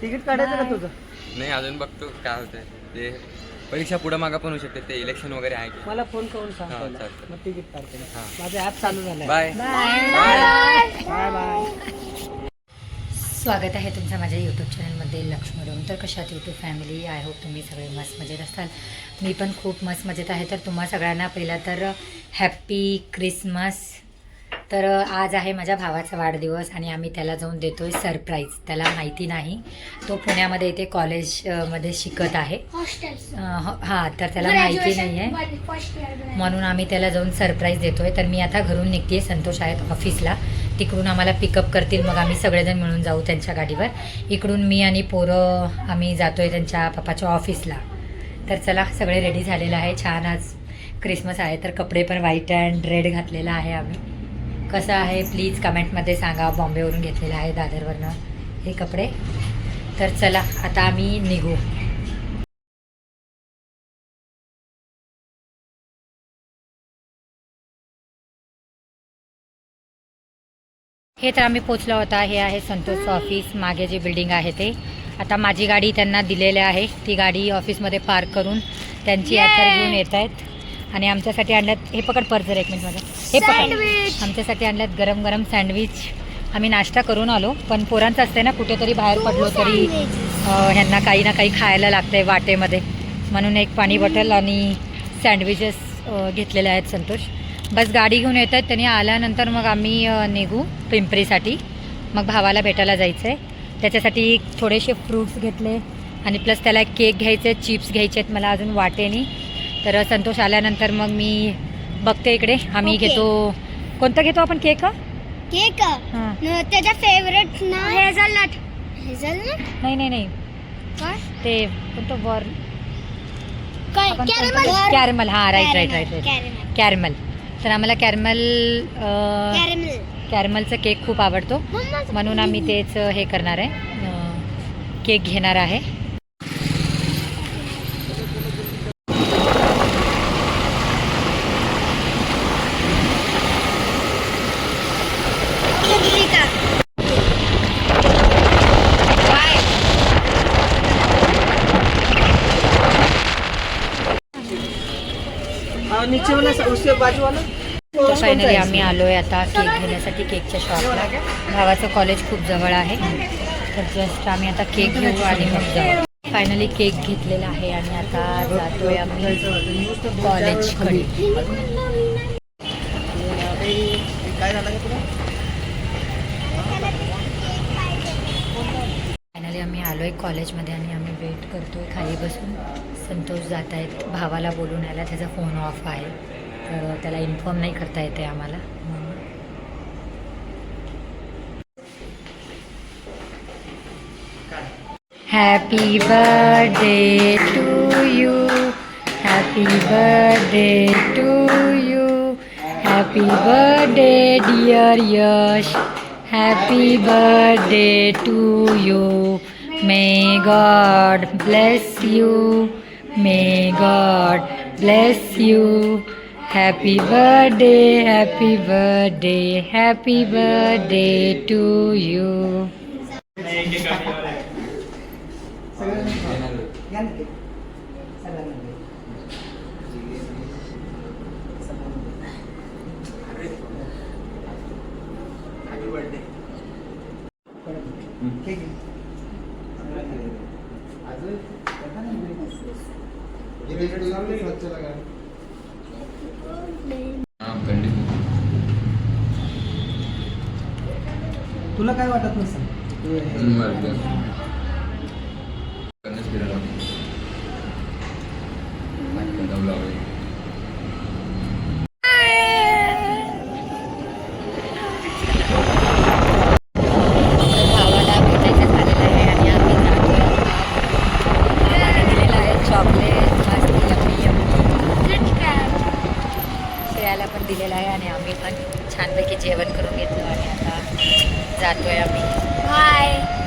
Ticket काढायचं का तुझं? नाही अजून बघतो काय होतंय ते. परीक्षा पुढे मागं पण होऊ शकते, ते इलेक्शन वगैरे आहे की. मला फोन करून सांग हा, पहिला. चालतंय. मग तिकीट काढते. हा. माझं ॲप चालू झालं. बाय. Bye bye. स्वागत आहे तुमचं माझ्या यूट्यूब चॅनलमध्ये लक्ष्मीडोम. तर कशात यूट्यूब फॅमिली, आय होप तुम्ही सगळे मस्त मजेत असाल. मी पण खूप मस्त मजेत आहे. तर तुम्हा सगळ्यांना पहिला तर हॅप्पी क्रिसमस. तर आज आहे माझ्या भावाचा वाढदिवस आणि आम्ही त्याला जाऊन देतो आहे सरप्राईज. त्याला माहिती नाही, तो पुण्यामध्ये इथे कॉलेजमध्ये शिकत आहे. हां, तर त्याला माहिती नाही आहे म्हणून आम्ही त्याला जाऊन सरप्राईज देतो आहे. तर मी आता घरून निघते, संतोष आहेत ऑफिसला, तिकडून आम्हाला पिकअप करतील, मग आम्ही सगळेजण मिळून जाऊ त्यांच्या गाडीवर. इकडून मी आणि पोरं आम्ही जातो आहे त्यांच्या पप्पाच्या ऑफिसला. तर चला, सगळे रेडी झालेलं आहे. छान आज क्रिसमस आहे तर कपडे पण व्हाईट अँड रेड घातलेला आहे आम्ही. कसं आहे प्लीज कमेंटमध्ये सांगा. बॉम्बेवरून घेतलेलं आहे, दादरवरनं हे कपडे. तर चला आता आम्ही निघू. हे तर आम्ही पोचलो होता. हे आहे संतोषचं ऑफिस, मागे जे बिल्डिंग आहे ते. आता माझी गाडी त्यांना दिलेली आहे, ती गाडी ऑफिसमध्ये पार्क करून त्यांची यात्रा घेऊन येत आहेत. आणि आमच्यासाठी आणल्यात, हे पकड पर्जर एक मिनिट माझं, हे पकड. आमच्यासाठी आणल्यात गरम गरम सँडविच. आम्ही नाश्ता करून आलो, पण पोरांचं असते ना, कुठेतरी बाहेर पडलो तरी ह्यांना काही ना काही खायला लागतं आहे वाटेमध्ये, म्हणून एक पाणी बॉटल आणि सँडविचेस घेतलेले आहेत संतोष. बस गाडी घेऊन येत आहेत, त्यांनी आल्यानंतर मग आम्ही निघू पिंपरीसाठी. मग भावाला भेटायला जायचं आहे, त्याच्यासाठी थोडेसे फ्रूट्स घेतले आणि प्लस त्याला केक घ्यायचे, चिप्स घ्यायचे आहेत मला अजून वाटेनी. तर संतोष आल्यानंतर मग मी बघते इकडे. आम्ही घेतो, कोणता घेतो आपण केक? केक त्याचा फेवरेट ना हेझलनट. हेझलनट नाही नाही नाही, काय ते कोणतं वर कॅरमल. कॅरमल. हां, right right right right, caramel. तर आम्हाला कॅरमलचा केक खूप आवडतो, म्हणून आम्ही तेच हे करणार आहे, केक घेणार आहे. नीचे वाला उसके बाजू वाला. तर फायनली आम्ही आलो आहे आता केक घेण्यासाठी केकच्या शॉपला. भावाचं कॉलेज खूप जवळ आहे, तर जस्ट आम्ही आता केक घेऊ आणि मग जाऊ. फायनली केक घेतलेला आहे आणि आता जातोय आम्ही कॉलेजकडे. काय झालं का तुला? फायनली आम्ही आलो आहे कॉलेजमध्ये आणि आम्ही वेट करतो आहे खाली बसून. संतोष जात आहेत भावाला बोलून यायला, त्याचा फोन ऑफ आहे तर त्याला इन्फॉर्म नाही करता येते आम्हाला. Happy birthday to you, happy birthday to you, happy birthday dear Yash, happy birthday to you. May God bless you, may God bless you. Happy birthday, happy birthday, happy birthday to you. तुला काय वाटत नसेल? भावाला भेटायचं झालेलं आहे आणि आम्ही जातोय आता. दिलेलं आहे चॉकलेट, मस्त यम्मी यम्मी. श्रेयाला पण दिलेलं आहे आणि आम्ही पण छानपैकी जेवण करून घेतलं आणि आता जातोय आम्ही. बाय.